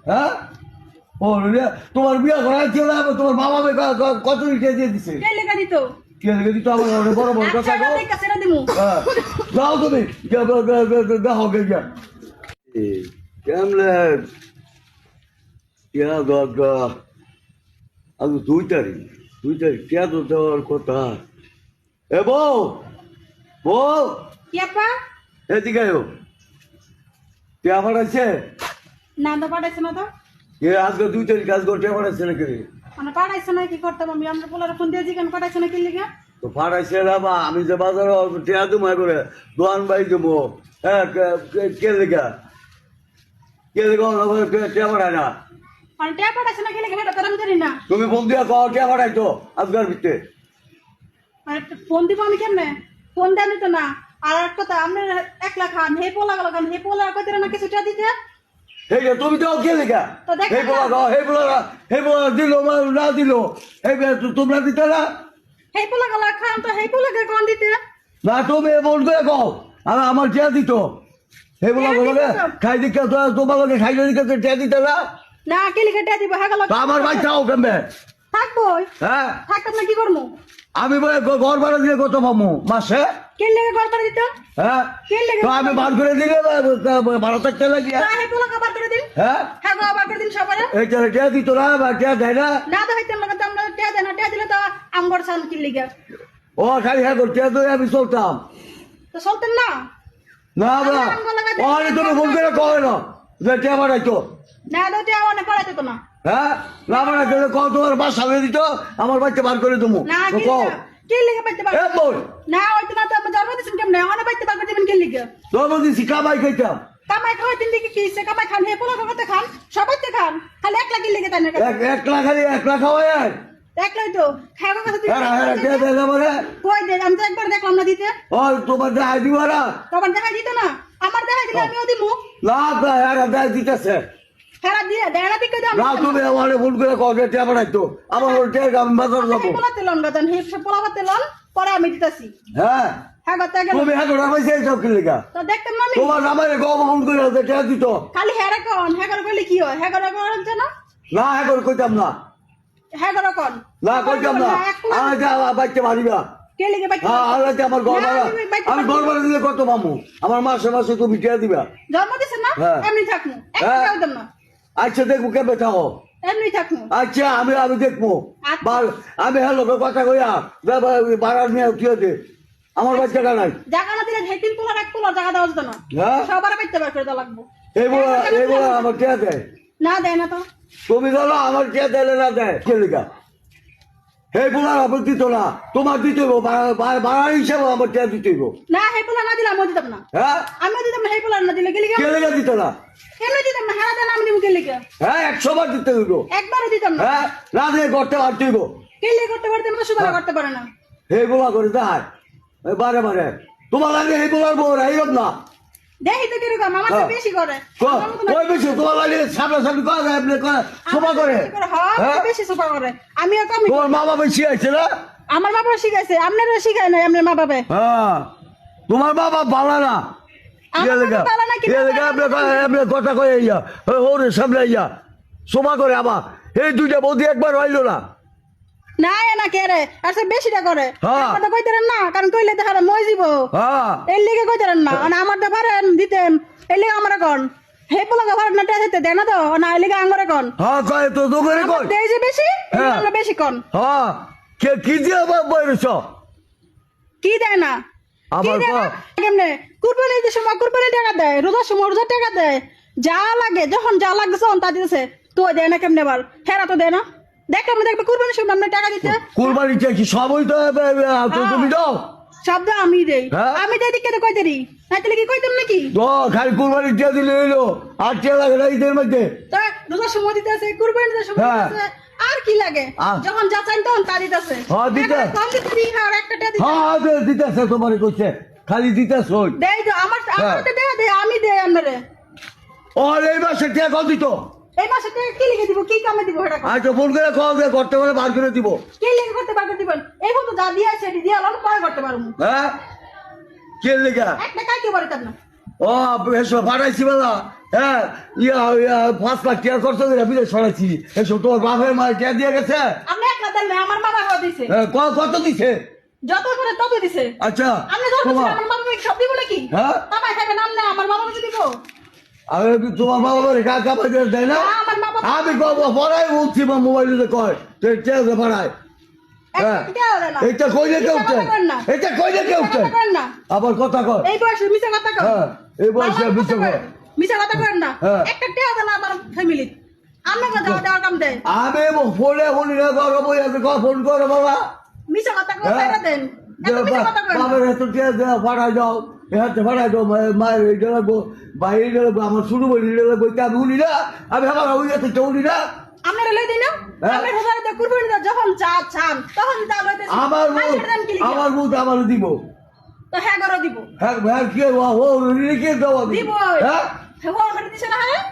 হ্যাঁ ও তোমার বিয়ে করা ছিল না তোমার বাবা কত রিটে দিয়ে দিছে কে লেখা দিত কে লেগে দিত আমার ঘরে বড় বড় কথা গো সেটা দিমু যাও তুমি দেখো গে গিয়া কেমনে क्या दादा अब 2 तारीख क्या तो देওয়ার কথা এ বউ বউ কি আপা এদিকে আয় কে আবার আছে না তো পাঠাইছে না তো কে আজকে 2 তারিখ আজকে কে পাঠাইছে নাকি মানে পাঠাইছে না কি করতাম আমি আমরা পোলার ফোন দিয়ে জিজ্ঞাসা পাঠাইছে না কি লিখা তো পাঠাইছে না বা আমি যে বাজারে টিয়া দুমাই করে দোয়ান বাই দেবো হ্যাঁ কে লেগা কে পাঠায় না মানে ট্যাপ পাঠাইছে না কি লিখা এটা তো আমি জানি না তুমি ফোন দিয়া কও কে পাঠাইতো আজকের ভিতরে মানে ফোন দিব আমি কেমনে ফোন দেন তো না আর এক কথা আপনি একলা খান হে পোলা গেল খান হে পোলা কইতে না কিছুটা দিতে এই যে তুমি তো কে লেগা তো দেখ হে বলা দিল না দিল তোমরা দিতে না হে পোলা গেল খান তো হে পোলা কে কোন দিতে না তুমি বল করে কও আর আমার টিয়া দিত হে বলা বলে খাই দিকে তোমার লোকে খাই দিকে টিয়া দিতে না না কি লিখে ট্যাপ দিব হ্যাঁ গেল তো আমার ভাই চাও কেমবে থাকবো হ্যাঁ থাকতাম না কি করবো আমি বলে ঘর ভাড়া দিয়ে কত পাবো মাসে কে লেগে ঘর করে দিত হ্যাঁ কে লেগে তো আমি বার করে দিলে ভাড়া থাকতে লাগিয়া হে পোলা বার করে দিন হ্যাঁ হ্যাঁ গো বার করে দিন সবারে এই টিয়া দিত না বা টিয়া দেয় না না তো হইতে লাগে তো আমরা ট্যাপ দেন ট্যাপ দিলে তো আমগর সান কি লিখে ও খালি হ্যাঁ টিয়া তো আমি চলতাম তো চলতেন না না বা ওরে তুমি ফোন করে কও না যে টিয়া বাড়াইতো না তো ট্যাপ অনেক পড়াইতে তো না হ্যাঁ না বাড়াইতো কও তোমার বাসা হয়ে দিত আমার বাচ্চা বার করে দেবো না তো কও কি লিখে পাইতে পার এ বল না হইতে না তো আমরা জন্ম দিছেন কেমনে অনেক পাইতে পার দিবেন কি লিখে তোর দিছি কামাই খাইতাম কামাই খাওয়াই দিন দিকে কি সে কামাই খান হে পোলা খাতে খান সবাই তো খান খালি একলা কি লিখে তাই না একলা খালি একলা খাওয়াই একলাই তো খাওয়ার কথা তুই হ্যাঁ টিয়া দেয় না বলে কই দে আমি তো একবার দেখলাম না দিতে ও তোমার দেয় দিবারা তোমার দেখা দিত না আমার দেখা দিলে আমিও দিমু না দেয় দিতেছে ফেরা দিয়ে দেখা দিকে দাও না তুমি আমার ফোন করে কও যে টিয়া বাড়াইতো আমার ওর টিয়া আমি বাজার যাবো পোলা তেলন গাদন হে পোলা তেলন পরে আমি দিতাছি হ্যাঁ হ্যাঁ গতা গেল তুমি হ্যাঁ রামাইছে সব কি লেগা তো দেখতাম না আমি তোমার নামারে গো ফোন করে যে টিয়া দিত খালি হেরা কোন হেগার কইলে কি হয় হেগার কোন জানো না হ্যাঁ করে কইতাম না হেগার কোন না কইতাম না আমি যা বাচ্চা মারিবা কে লিখে বাইতে হ্যাঁ আলাদা আমার ঘর ভাড়া আমি ঘর ভাড়া দিলে কত পাবো আমার মাসে মাসে তুমি টিয়া দিবা জন্ম দিছেন না হ্যাঁ। এমনি থাকমু হ্যাঁ। একটা দাও না আচ্ছা দেখবো কেমন থাকো এমনি থাকমু আচ্ছা আমি দেখবো আচ্ছা। আমি হ্যালো কথা কইয়া ভাড়া নিয়ে উঠিয়ে দে আমার বাচ্চাটা নাই জায়গা না দিলে হেতিন পোলার এক পোলার জায়গা দেওয়া যেত না হ্যাঁ সবার বাইতে বার করে দেওয়া লাগবো এইগুলো আমার টিয়া দেয় না দেয় না তো তুমি ধরো আমার টিয়া দিলে না দেয় কে লেখা এইগুলার আমার দিত না তোমার দিতে হইব ভাড়া হিসাবে আমার টিয়া দিতে হইব না হে পোলা না দিলে আমিও দিতাম না হ্যাঁ আমিও দিতাম না হে পোলার না দিলে গেলি কে লেখা দিত না এমনি দিতাম না হ্যাঁ দেন আমি দিব কে লিখে হ্যাঁ 100 বার দিতে হইব একবারও দিতাম না হ্যাঁ না দিয়ে করতে পারতে হইব কে লিখে করতে পারতেন না সুবালা করতে পারে না এইগুলা করে দেয় বারে বারে তোমার লাগে এইগুলার বউ এইরকম না দেখি তো কিরকম আমার তো বেশি করে আমার মতো না। কই বেশি তোমার লাগে সামনে সামনে করে আপনি সোফা করে বেশি করে, হ্যাঁ, হ্যাঁ? বেশি সোফা করে আমিও কমই করি। তোমার মা বাবা শিখাইছে না আমার বাবা শিখাইছে আপনারা শিখায় নাই আপনার মা বাবা হ্যাঁ তোমার বাবা ভালো না আমার বাবা ভালো না কি আপনি কথা কয়ে ইয়া ওরে সামনে ইয়া সোফা করে আবার এই দুইটা বৌদি একবার হইলো না না না কে রে আর সে বেশিটা করে হ্যাঁ। কথা কইতে না কারণ কইলে দেখা মই দিব হ্যাঁ এর লিগে কইতে না আর আমার তো পারেন দিতেন এর লিগে আমার কোন হে পোলা ভাড়া না টাইতে দেনা তো না এর লিগে আঙ্গরে কোন হ্যাঁ কয় তো তো করে আমার কয় দেই যে বেশি হ্যাঁ। আমরা বেশি কোন হ্যাঁ কে কি দিয়ে বইরছ কি দেয় না কি আবার দেয় না? কেমনে কুরবানির যে সময় কুরবানি টাকা দেয় রোজার সময় রোজা টাকা দেয় যা লাগে যখন যা লাগছে তখন তা দিতেছে তো দেয় না কেমনে বার হেরা তো দেয় না দেখ আমরা দেখবে কুরবানির সময় আমরা টাকা দিতে কুরবানি কি সবই তো তুমি দাও শব্দ আমি দেই হ্যাঁ? আমি দেই দিকে তো কই দেরি নাই তাহলে কি কইতাম নাকি তো খালি কুরবানি টিয়া দিলে হইলো আর টিয়া লাগে না ঈদের মধ্যে তা রোজার সময় দিতেছে কুরবানির সময় হ্যাঁ। দিতেছে আর কি লাগে যখন যা চাইন তখন তা দিতেছে হ্যাঁ, দিতে। কম দিতে আর একটা টাকা দিতে হ্যাঁ দিতেছে তোমার কইছে খালি দিতেছ দেই তো আমার হ্যাঁ। তো দে আমি দেই আপনারে ওর এই মাসে টিয়া কল দিত এই মাসে টাকা কি লিখে দিব কি কামে দিব এটা আজ তো ফোন করে কল দিয়ে করতে পারে বার করে দিব কি লিখে করতে পারবে দিবেন এই তো যা দিয়ে আছে এটি দিয়ে আলো পরে করতে পারবো হ্যাঁ কে লেগা একটা কাই কি পারে না ও এসব পাঠাইছি বেলা হ্যাঁ ইয়া 5 লাখ টাকা খরচ করে বিদেশ ছড়াইছি এসব তোমার বাপের মায়ের টাকা দিয়ে গেছে আপনি একলা দেন না, আমার বাবা দিছে। কত দিছে যত করে তত দিছে। আচ্ছা আপনি যত তোমার আমার বাবা সব দিব নাকি? হ্যাঁ বাবা খাবে নাম না, আমার বাবা যদি দিব। আমি তোমার বাবা বলে কাকা বাজার দেয় না আমার বাবা আমি কব পড়াই বলছি বা মোবাইলে কয় তুই টেলে পড়াই হ্যাঁ এটা কইলে কেউ এটা কইলে কেউ আবার কথা কয় এই বয়সে মিছা কথা কয়। হ্যাঁ এই বয়সে মিছা কয় মিছা কথা করেন না। হ্যাঁ। একটা টিয়া দেন আমার ফ্যামিলি। আমি দেওয়া দেওয়ার কাম দেয়। আমি ফোনে ফোন করো বই আছে ফোন করো বাবা মিছা কথা কয় বাইরে দেন। এত মিছা কথা কয় না। বাবার এত টিয়া দেওয়া ভাড়া যাও হাতে ভাড়া যাও মায়ের এইটা লাগবো বাইরে লাগবো আমার শুরু বলি লাগবো আমি উনি না আমি আমার ওই হাতে চৌনি না আপনারা লই দিন না। হ্যাঁ। আপনি রোজারিতে কুরবানি দেন যখন চান তখন তা লইতেছেন। আমার আমার বউ আমার দিব তো হ্যাঁ করে দিব। হ্যাঁ কি ও কে দেওয়া দিব। হ্যাঁ হ্যাঁ করে দিছে না হ্যাঁ।